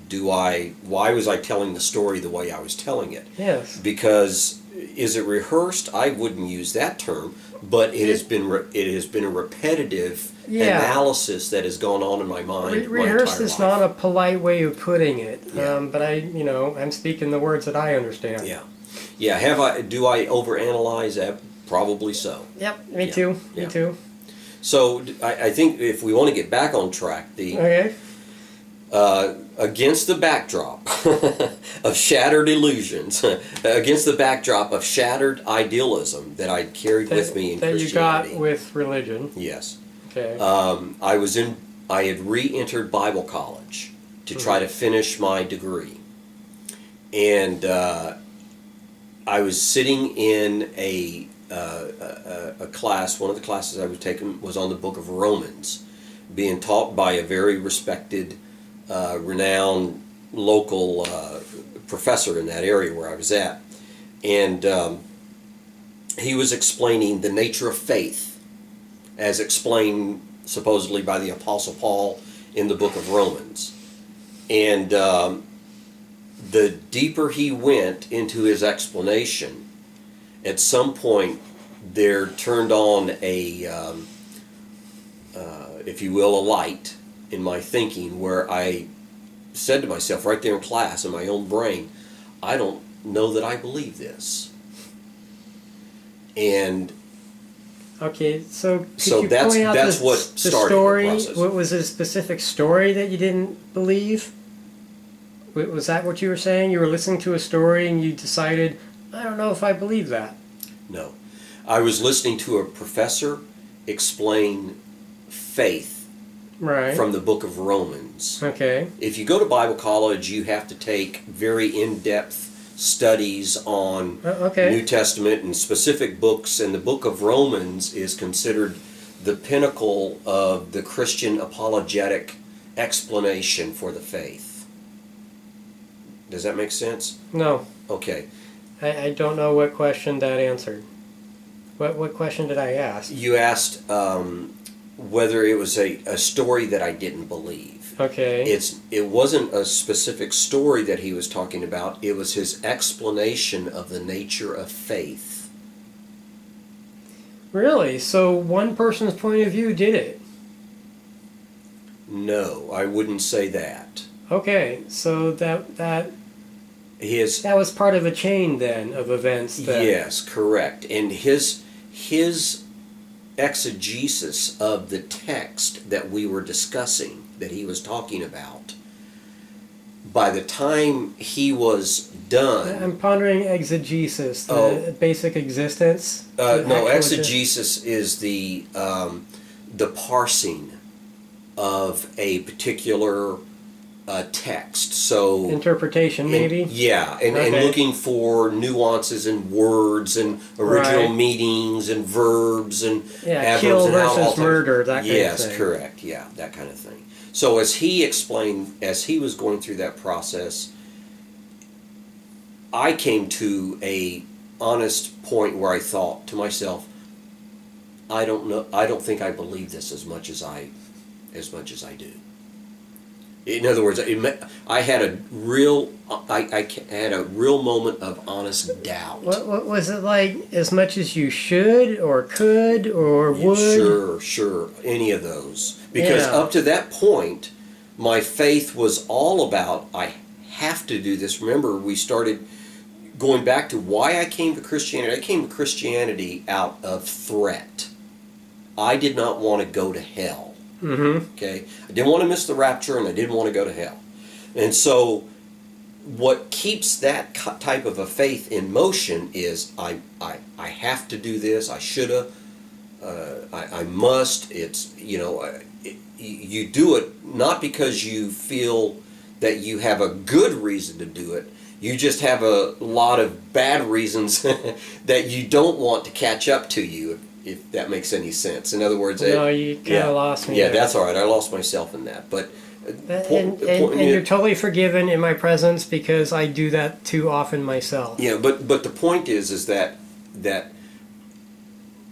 S2: was I telling the story the way I was telling it?
S1: Yes.
S2: Because is it rehearsed? I wouldn't use that term, but it has been a repetitive analysis that has gone on in my mind.
S1: Rehearsed is not a polite way of putting it,
S2: Yeah.
S1: but I'm speaking the words that I understand.
S2: Yeah. Do I overanalyze that? Probably so.
S1: Yep. Me too. Me too.
S2: So I think if we want to get back on track, against the backdrop of shattered illusions, against the backdrop of shattered idealism that I carried with me in Christianity.
S1: That you got with religion.
S2: Yes.
S1: Okay.
S2: I had re-entered Bible college to try to finish my degree, and I was sitting in a class. One of the classes I was taking was on the book of Romans, being taught by a very respected, renowned local professor in that area where I was at. And he was explaining the nature of faith as explained supposedly by the Apostle Paul in the book of Romans. And the deeper he went into his explanation, at some point there turned on if you will, a light in my thinking where I said to myself right there in class, in my own brain, I don't know that I believe this. And
S1: okay, so could you
S2: that's
S1: point out
S2: what
S1: the
S2: started
S1: story?
S2: the process.
S1: What was it, a specific story that you didn't believe? Was that what you were saying? You were listening to a story and you decided, I don't know if I believe that.
S2: No. I was listening to a professor explain faith
S1: Right.
S2: from the book of Romans.
S1: Okay.
S2: If you go to Bible college, you have to take very in-depth studies on
S1: Okay.
S2: New Testament and specific books, and the book of Romans is considered the pinnacle of the Christian apologetic explanation for the faith. Does that make sense?
S1: No.
S2: Okay.
S1: I don't know what question that answered. What question did I ask?
S2: You asked whether it was a story that I didn't believe.
S1: Okay.
S2: It wasn't a specific story that he was talking about. It was his explanation of the nature of faith.
S1: Really? So one person's point of view did it?
S2: No, I wouldn't say that.
S1: Okay. So that
S2: His
S1: was part of a chain then of events.
S2: Yes, correct. And his exegesis of the text that we were discussing, that he was talking about, by the time he was done...
S1: I'm pondering exegesis, the basic existence.
S2: No, exegesis is the parsing of a particular text. So
S1: interpretation, maybe?
S2: And looking for nuances in words and original meanings and verbs and adverbs
S1: kill
S2: and how
S1: versus murder, that kind of thing.
S2: Yes, correct. Yeah, that kind of thing. So as he explained, as he was going through that process, I came to a honest point where I thought to myself, I don't think I believe this as much as I do. In other words, I had a real moment of honest doubt.
S1: What was it like? As much as you should or could or would?
S2: Sure, any of those. Because up to that point, my faith was all about, I have to do this. Remember, we started going back to why I came to Christianity. I came to Christianity out of threat. I did not want to go to hell.
S1: Mm-hmm.
S2: Okay, I didn't want to miss the rapture, and I didn't want to go to hell. And so, what keeps that type of a faith in motion is I have to do this. I shoulda. I must. It's you do it not because you feel that you have a good reason to do it. You just have a lot of bad reasons that you don't want to catch up to you. If that makes any sense. In other words...
S1: No, you kind of lost me.
S2: Yeah, that's all right. I lost myself in that. But
S1: and you're totally forgiven in my presence because I do that too often myself.
S2: Yeah, but the point is that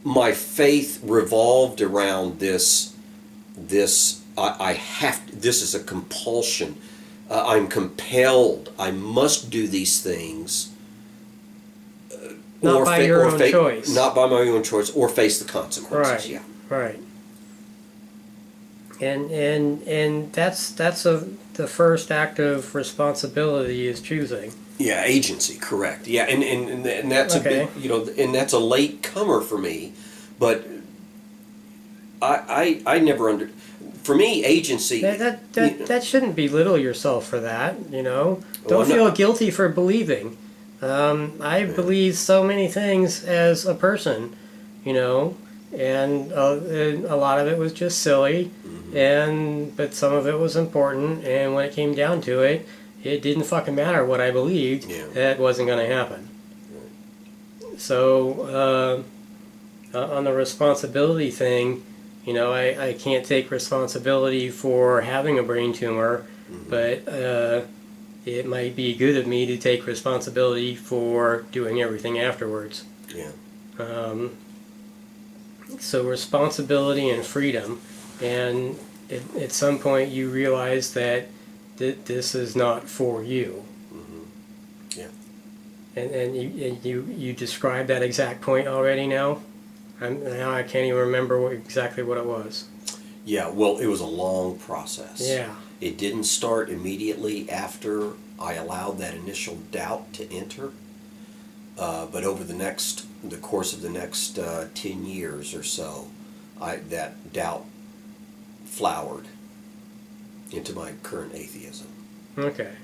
S2: my faith revolved around this I have to, this is a compulsion. I'm compelled. I must do these things.
S1: Not by your own choice.
S2: Not by my own choice, or face the consequences.
S1: Right. And that's the first act of responsibility is choosing.
S2: Yeah, agency, correct. Yeah, and that's a big, and that's a late comer for me, but I never for me, agency...
S1: That shouldn't belittle yourself for that, Don't feel guilty for believing. I believe so many things as a person, and a lot of it was just silly, but some of it was important, and when it came down to it, it didn't fucking matter what I believed. That wasn't going to happen. So, on the responsibility thing, I can't take responsibility for having a brain tumor, but it might be good of me to take responsibility for doing everything afterwards.
S2: Yeah.
S1: So responsibility and freedom, and at some point you realize that this is not for you.
S2: Mm-hmm. Yeah.
S1: And you described that exact point already now? Now I can't even remember exactly what it was.
S2: Yeah, well, it was a long process.
S1: Yeah.
S2: It didn't start immediately after I allowed that initial doubt to enter, but over the course of the next 10 years or so, that doubt flowered into my current atheism.
S1: Okay.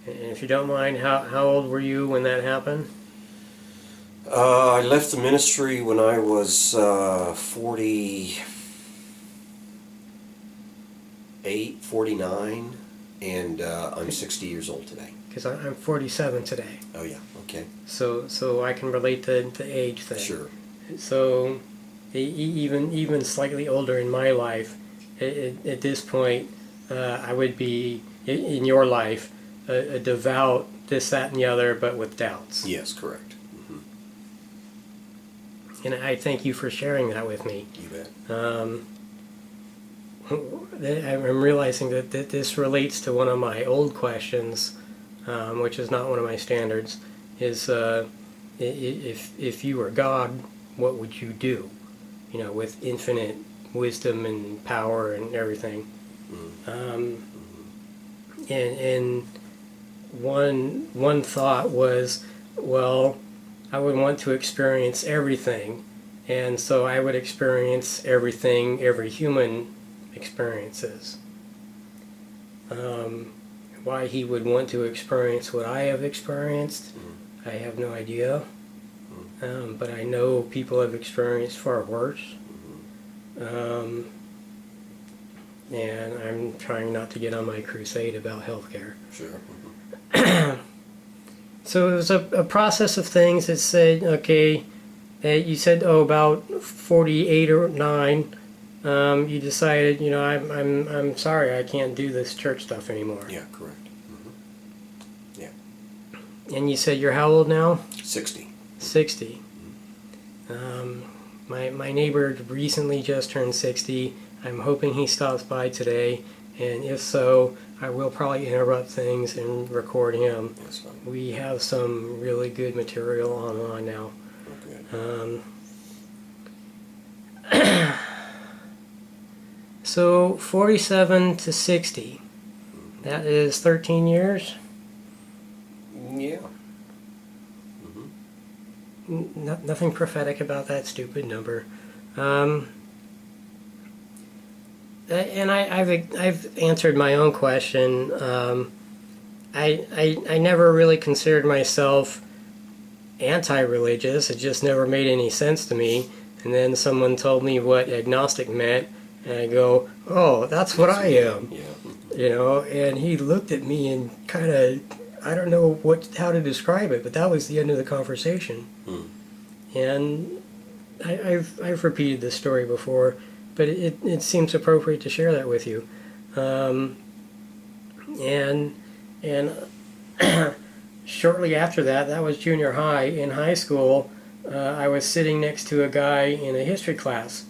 S1: And if you don't mind, how old were you when that happened?
S2: I left the ministry when I was 40. 49, and I'm 60 years old today.
S1: Because I'm 47 today.
S2: Oh yeah, okay.
S1: So I can relate the age thing.
S2: Sure.
S1: So even slightly older in my life, at this point, I would be in your life a devout this, that, and the other, but with doubts.
S2: Yes, correct.
S1: And I thank you for sharing that with me.
S2: You bet.
S1: I'm realizing that this relates to one of my old questions, which is not one of my standards, is if you were God, what would you do? You know, with infinite wisdom and power and everything. And one thought was, well, I would want to experience everything, and so I would experience everything every human experiences. Why he would want to experience what I have experienced, I have no idea. But I know people have experienced far worse. And I'm trying not to get on my crusade about healthcare.
S2: Sure.
S1: So it was a process of things that said, okay, you said, about 48 or 9, you decided, I'm sorry, I can't do this church stuff anymore.
S2: Yeah, correct. Yeah.
S1: And you said you're how old now?
S2: 60.
S1: 60. My neighbor recently just turned 60. I'm hoping he stops by today, and if so, I will probably interrupt things and record him.
S2: That's fine.
S1: We have some really good material online now.
S2: Okay.
S1: So 47 to 60, that is 13 years?
S2: Yeah.
S1: Nothing prophetic about that stupid number. And I've answered my own question. I never really considered myself anti-religious. It just never made any sense to me. And then someone told me what agnostic meant, and I go, oh, that's what I am.
S2: Yeah.
S1: And he looked at me and kind of, I don't know how to describe it, but that was the end of the conversation. And I've repeated this story before, but it seems appropriate to share that with you. And shortly after that was junior high. In high school, I was sitting next to a guy in a history class,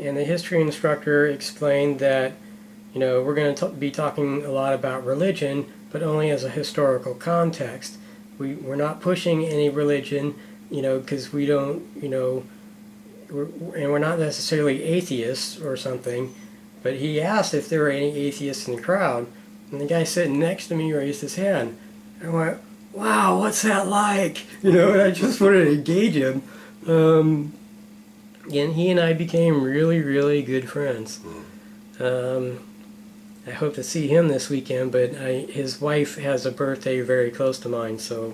S1: and the history instructor explained that, we're going to be talking a lot about religion, but only as a historical context. We're not pushing any religion, because we don't, we're not necessarily atheists or something, but he asked if there were any atheists in the crowd, and the guy sitting next to me raised his hand. I went, wow, what's that like? And I just wanted to engage him. And he and I became really, really good friends. I hope to see him this weekend, but his wife has a birthday very close to mine, so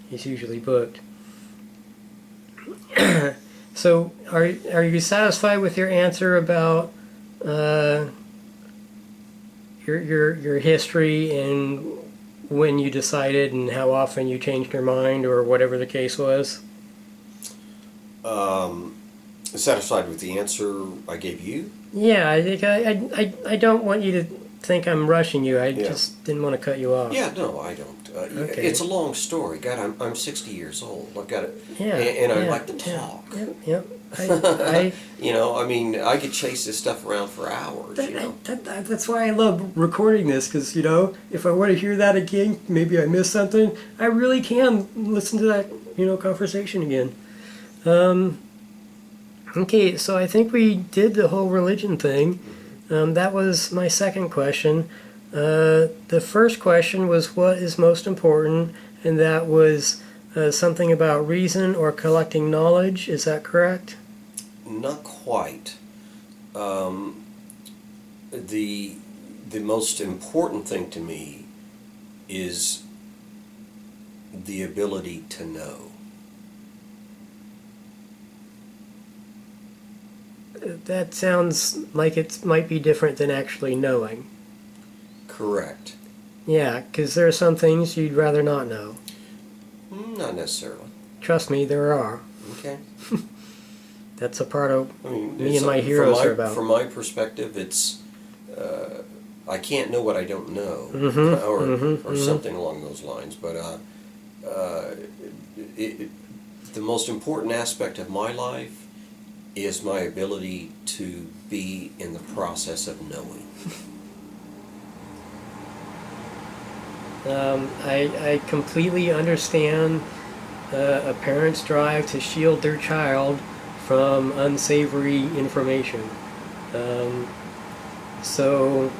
S1: he's usually booked. So, are you satisfied with your answer about your history and when you decided and how often you changed your mind or whatever the case was?
S2: Satisfied with the answer I gave you?
S1: Yeah, I think I don't want you to think I'm rushing you. I just didn't want to cut you off.
S2: Yeah, no, I don't.
S1: Okay.
S2: It's a long story. God, I'm 60 years old. I've got it.
S1: Yeah,
S2: and I
S1: yeah,
S2: like to talk.
S1: Yep. I
S2: I could chase this stuff around for hours.
S1: that's why I love recording this, because if I want to hear that again, maybe I missed something, I really can listen to that conversation again. Okay, so I think we did the whole religion thing. That was my second question. The first question was what is most important, and that was something about reason or collecting knowledge. Is that correct?
S2: Not quite. The most important thing to me is the ability to know.
S1: that sounds like it might be different than actually knowing.
S2: Correct.
S1: Yeah, because there are some things you'd rather not know.
S2: Not necessarily.
S1: Trust me, there are.
S2: Okay.
S1: That's a part of
S2: I mean,
S1: me and my heroes are about.
S2: From my perspective, it's I can't know what I don't know, or something along those lines. But the most important aspect of my life is my ability to be in the process of knowing.
S1: I completely understand a parent's drive to shield their child from unsavory information. So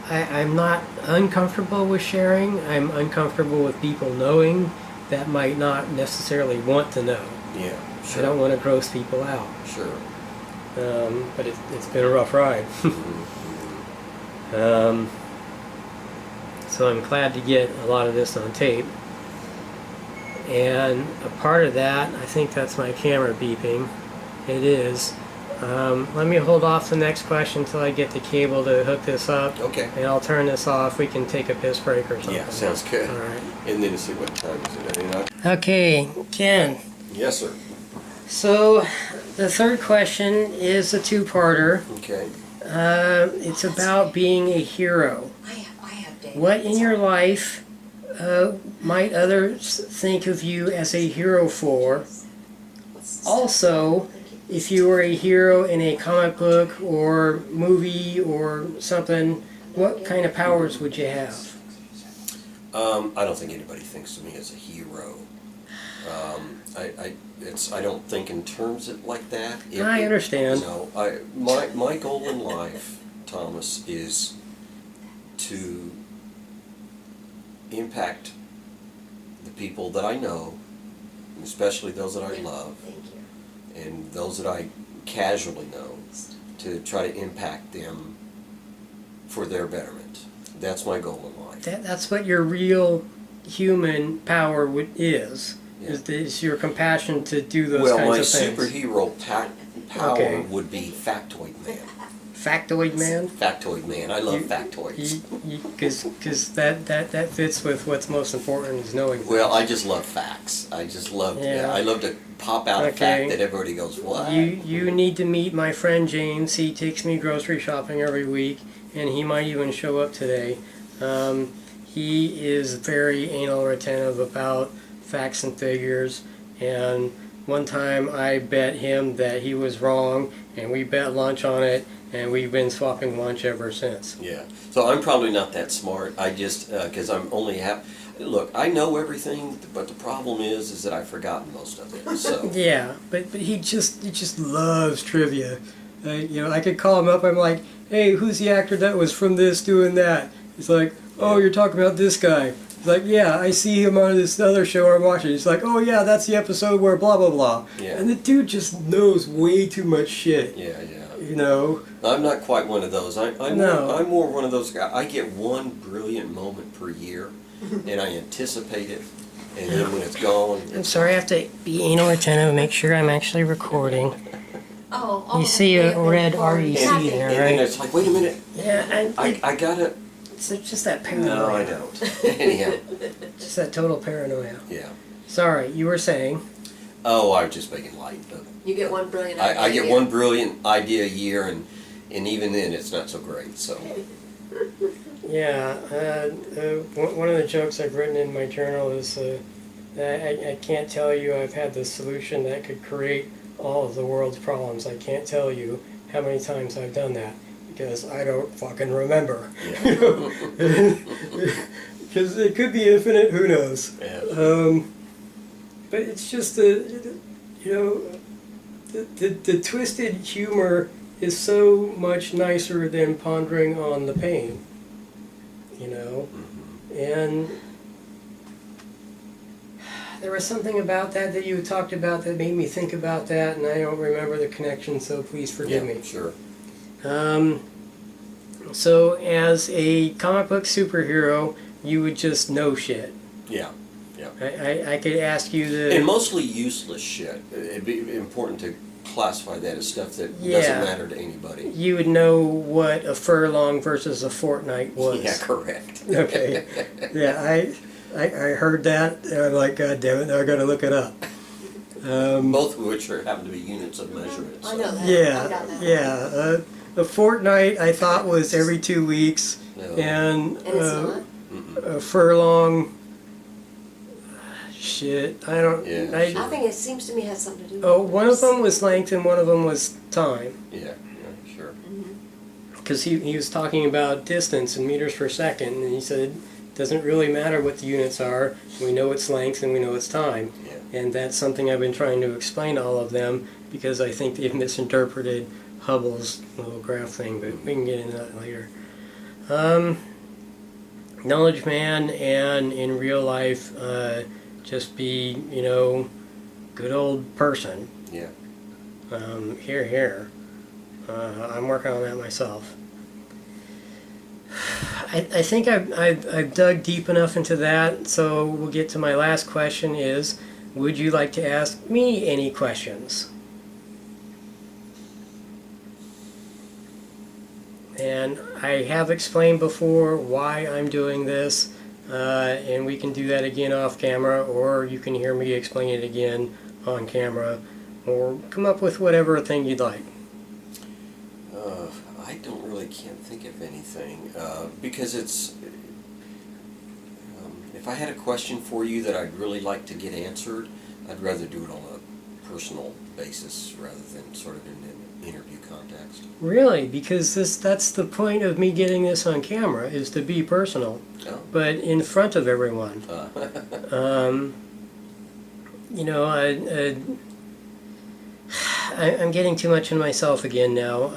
S1: I'm not uncomfortable with sharing. I'm uncomfortable with people knowing that might not necessarily want to know.
S2: Yeah, sure.
S1: I don't want to gross people out.
S2: Sure.
S1: But it's been a rough ride. So I'm glad to get a lot of this on tape. And a part of that, I think that's my camera beeping. It is. Let me hold off the next question until I get the cable to hook this up.
S2: Okay.
S1: And I'll turn this off. We can take a piss break or something.
S2: Yeah, sounds good.
S1: All right.
S2: And then to see what time is it.
S1: Okay, Ken.
S2: Yes, sir.
S1: So the third question is a two-parter.
S2: Okay.
S1: It's about being a hero. What in your life might others think of you as a hero for? Also, if you were a hero in a comic book or movie or something, what kind of powers would you have?
S2: I don't think anybody thinks of me as a hero. I don't think in terms of like that.
S1: I understand.
S2: My goal in life, Thomas, is to impact the people that I know, especially those that I love, and those that I casually know, to try to impact them for their betterment. That's my goal in life.
S1: That's what your real human power is.
S2: Yeah.
S1: Is your compassion to do those kinds of things.
S2: Well, my superhero power would be Factoid Man.
S1: Factoid Man?
S2: Factoid Man. I love factoids.
S1: Because that fits with what's most important is knowing things.
S2: Well, I just love facts. I just love, I love to pop out a fact that everybody goes, what?
S1: You need to meet my friend James. He takes me grocery shopping every week, and he might even show up today. He is very anal retentive about facts and figures, and one time I bet him that he was wrong, and we bet lunch on it, and we've been swapping lunch ever since.
S2: Yeah. So I'm probably not that smart. I just, because I'm only look, I know everything, but the problem is that I've forgotten most of it. So.
S1: Yeah, but he just loves trivia. I could call him up. I'm like, hey, who's the actor that was from this doing that? He's like, oh, you're talking about this guy. He's like, yeah, I see him on this other show I'm watching. He's like, oh yeah, that's the episode where blah blah blah.
S2: Yeah.
S1: And the dude just knows way too much shit.
S2: Yeah.
S1: I'm
S2: not quite one of those. I'm more one of those guys. I get one brilliant moment per year, and I anticipate it, and then when it's gone.
S1: I'm sorry, I have to be anal retentive and make sure I'm actually recording. You see a red REC there, right?
S2: And then it's like, wait a minute.
S1: Yeah,
S2: I gotta.
S1: It's just that paranoia.
S2: No, I don't. Anyhow.
S1: Just that total paranoia.
S2: Yeah.
S1: Sorry, you were saying?
S2: Oh, I was just making light of it.
S3: You get one brilliant idea.
S2: I get one brilliant idea a year, and even then it's not so great. So.
S1: Yeah. One of the jokes I've written in my journal is I can't tell you I've had the solution that could create all of the world's problems. I can't tell you how many times I've done that. Because I don't fucking remember. Because it could be infinite, who knows?
S2: Yeah.
S1: But it's just the twisted humor is so much nicer than pondering on the pain. And there was something about that you talked about that made me think about that, and I don't remember the connection, so please forgive me.
S2: Sure.
S1: So as a comic book superhero, you would just know shit.
S2: Yeah.
S1: I could ask you to...
S2: And mostly useless shit. It'd be important to classify that as stuff that
S1: Yeah.
S2: doesn't matter to anybody.
S1: You would know what a furlong versus a fortnight was.
S2: Yeah, correct.
S1: Okay. Yeah, I heard that, and I'm like, God damn it, now I gotta look it up.
S2: Both of which happen to be units of measurement.
S3: I know that. I
S1: Yeah,
S3: got that.
S1: yeah. A fortnight I thought was every 2 weeks,
S2: No.
S1: and
S3: And it's not?
S1: a furlong... Shit, I don't...
S2: Yeah,
S3: I
S2: sure.
S3: think it seems to me it has something to do with
S1: Oh, one of
S3: numbers.
S1: them was length and one of them was time.
S2: Yeah, sure.
S1: Because he was talking about distance in meters per second, and he said it doesn't really matter what the units are. We know it's length and we know it's time.
S2: Yeah.
S1: And that's something I've been trying to explain to all of them, because I think they've misinterpreted Hubble's little graph thing, but we can get into that later. Knowledge man, and in real life, just be, good old person.
S2: Yeah.
S1: Here. I'm working on that myself. I think I've dug deep enough into that, so we'll get to my last question is, would you like to ask me any questions? And I have explained before why I'm doing this, and we can do that again off camera, or you can hear me explain it again on camera, or come up with whatever thing you'd like.
S2: I can't think of anything, because it's, if I had a question for you that I'd really like to get answered, I'd rather do it on a personal basis rather than sort of in an interview context.
S1: Really? Because that's the point of me getting this on camera, is to be personal,
S2: Oh.
S1: but in front of everyone. I'm getting too much in myself again now.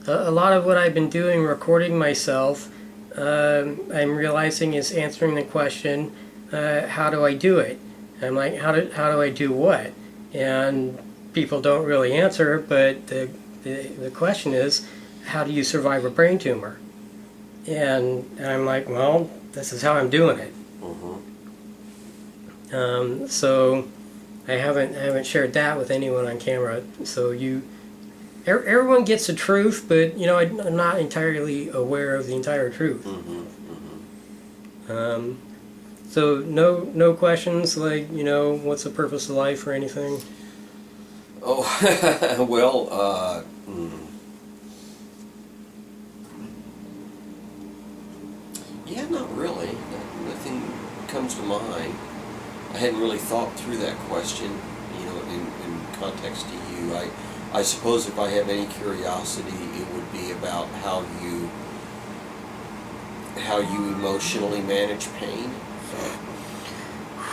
S1: A lot of what I've been doing, recording myself, I'm realizing is answering the question, how do I do it? I'm like, how do I do what? And people don't really answer, but the question is, how do you survive a brain tumor? And I'm like, well, this is how I'm doing it. So I haven't shared that with anyone on camera. So everyone gets the truth, but I'm not entirely aware of the entire truth. So no questions like what's the purpose of life or anything.
S2: Oh, well, yeah, not really. Nothing comes to mind. I hadn't really thought through that question, in context to you. I suppose if I have any curiosity, it would be about how you emotionally manage pain.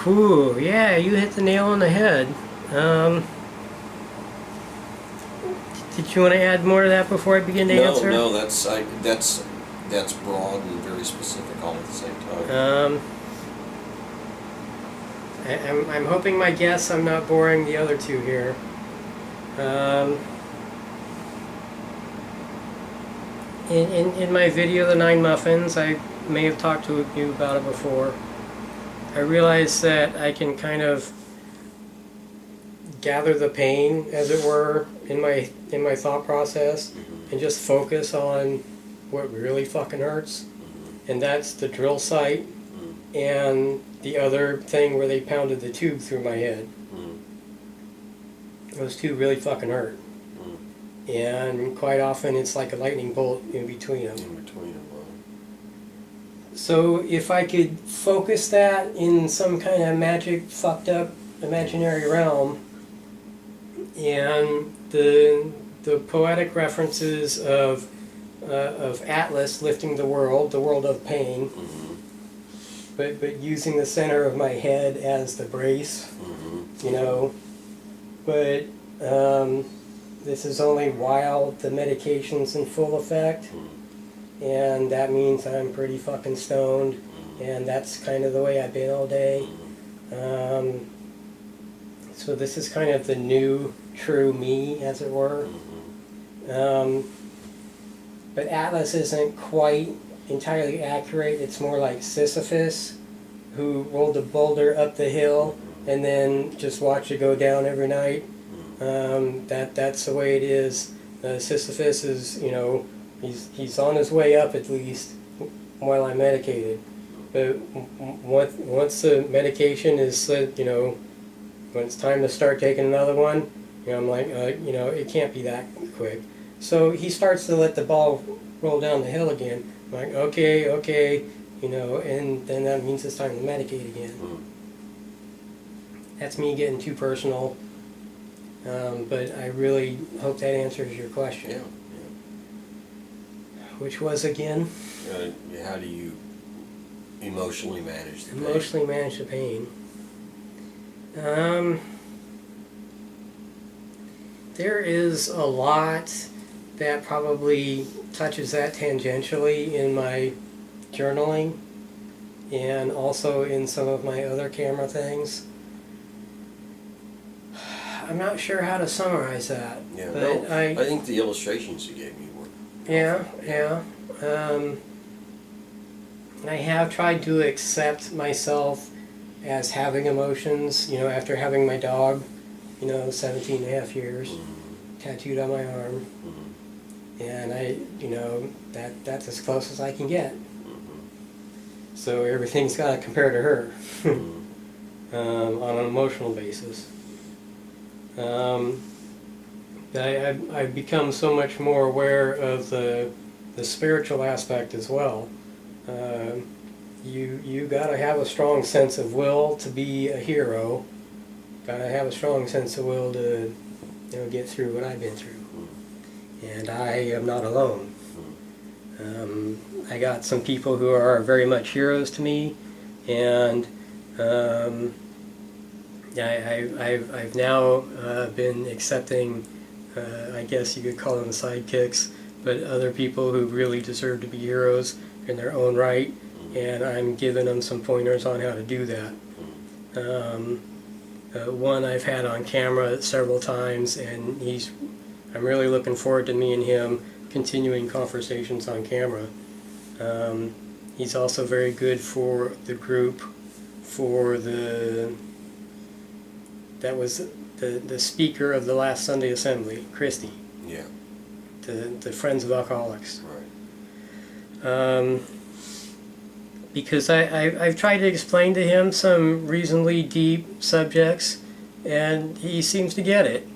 S1: Whew, yeah, you hit the nail on the head. Did you want to add more to that before I begin to answer?
S2: No, that's broad and very specific all at the same time.
S1: I'm hoping my guess I'm not boring the other two here. In my video, The 9 Muffins, I may have talked to you about it before. I realized that I can kind of gather the pain, as it were, in my thought process, and just focus on what really fucking hurts, and that's the drill site and the other thing where they pounded the tube through my head. Those two really fucking hurt. And quite often it's like a lightning bolt in between them. So if I could focus that in some kind of magic, fucked up, imaginary realm, and the poetic references of Atlas lifting the world of pain, but using the center of my head as the brace, but this is only while the medication's in full effect, and that means I'm pretty fucking stoned, and that's kind of the way I've been all day. So this is kind of the new true me, as it were. But Atlas isn't quite entirely accurate. It's more like Sisyphus. who rolled a boulder up the hill and then just watched it go down every night. That's the way it is. Sisyphus is, he's on his way up at least while I'm medicated. But once the medication is, when it's time to start taking another one, I'm like, it can't be that quick. So he starts to let the ball roll down the hill again. I'm like, okay, and then that means it's time to medicate again. That's me getting too personal, but I really hope that answers your question.
S2: Yeah.
S1: Which was again?
S2: How do you emotionally manage the pain?
S1: Emotionally manage the pain. There is a lot that probably touches that tangentially in my journaling and also in some of my other camera things. I'm not sure how to summarize that.
S2: Yeah,
S1: but
S2: I think the illustrations you gave me were.
S1: Yeah. I have tried to accept myself as having emotions, after having my dog, 17 and a half years, tattooed on my arm. And that's as close as I can get. So everything's got to compare to her on an emotional basis. I've become so much more aware of the spiritual aspect as well. You got to have a strong sense of will to be a hero. Got to have a strong sense of will to get through what I've been through. And I am not alone. I got some people who are very much heroes to me, and I've now been accepting, I guess you could call them sidekicks, but other people who really deserve to be heroes in their own right, and I'm giving them some pointers on how to do that. One I've had on camera several times, and I'm really looking forward to me and him continuing conversations on camera. He's also very good for the group, that was the speaker of the last Sunday assembly, Christy.
S2: Yeah.
S1: The Friends of Alcoholics.
S2: Right.
S1: Because I've tried to explain to him some reasonably deep subjects, and he seems to get it.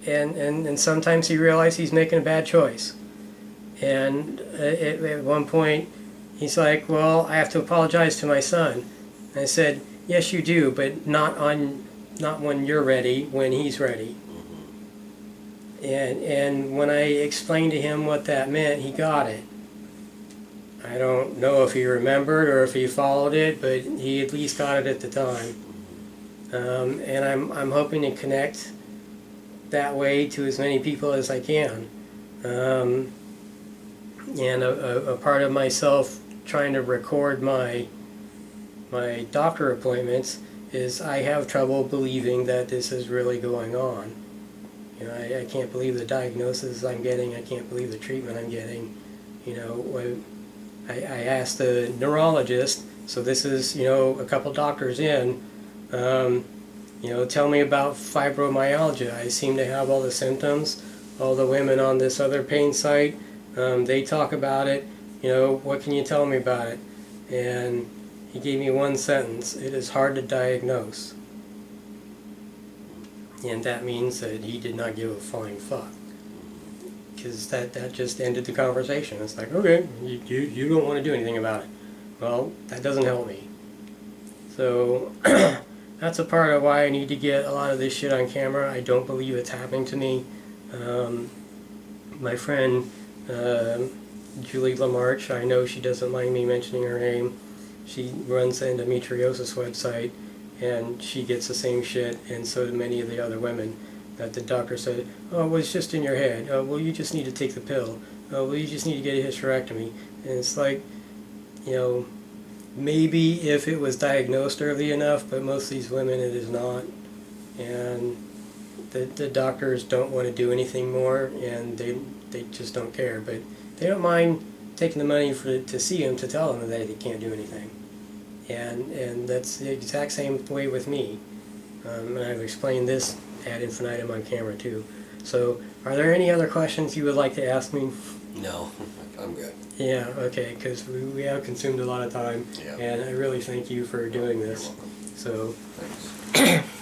S1: And sometimes he realizes he's making a bad choice. And at one point, he's like, well, I have to apologize to my son. And I said, yes, you do, but not when you're ready, when he's ready. And when I explained to him what that meant, he got it. I don't know if he remembered or if he followed it, but he at least got it at the time. And I'm hoping to connect that way to as many people as I can. And a part of myself trying to record my doctor appointments is I have trouble believing that this is really going on. I can't believe the diagnosis I'm getting. I can't believe the treatment I'm getting. I asked the neurologist, so this is, a couple doctors in, tell me about fibromyalgia. I seem to have all the symptoms. All the women on this other pain site, they talk about it. What can you tell me about it? And he gave me one sentence: it is hard to diagnose. And that means that he did not give a flying fuck. Because that just ended the conversation. It's like, okay, you don't want to do anything about it. Well, that doesn't help me. So that's a part of why I need to get a lot of this shit on camera. I don't believe it's happening to me. My friend Julie Lamarche, I know she doesn't mind me mentioning her name. She runs the endometriosis website, and she gets the same shit, and so do many of the other women. That the doctor said, oh, well, it's just in your head. Oh, well, you just need to take the pill. Oh, well, you just need to get a hysterectomy. And it's like, maybe if it was diagnosed early enough, but most of these women it is not. And the doctors don't want to do anything more, and they just don't care. But they don't mind taking the money to see them to tell them that they can't do anything. And that's the exact same way with me. And I've explained this ad infinitum on camera too. So, are there any other questions you would like to ask me?
S2: No, I'm good.
S1: Yeah, okay, because we have consumed a lot of time,
S2: Yeah.
S1: and I really thank you for doing this.
S2: You're welcome.
S1: So,
S2: Thanks.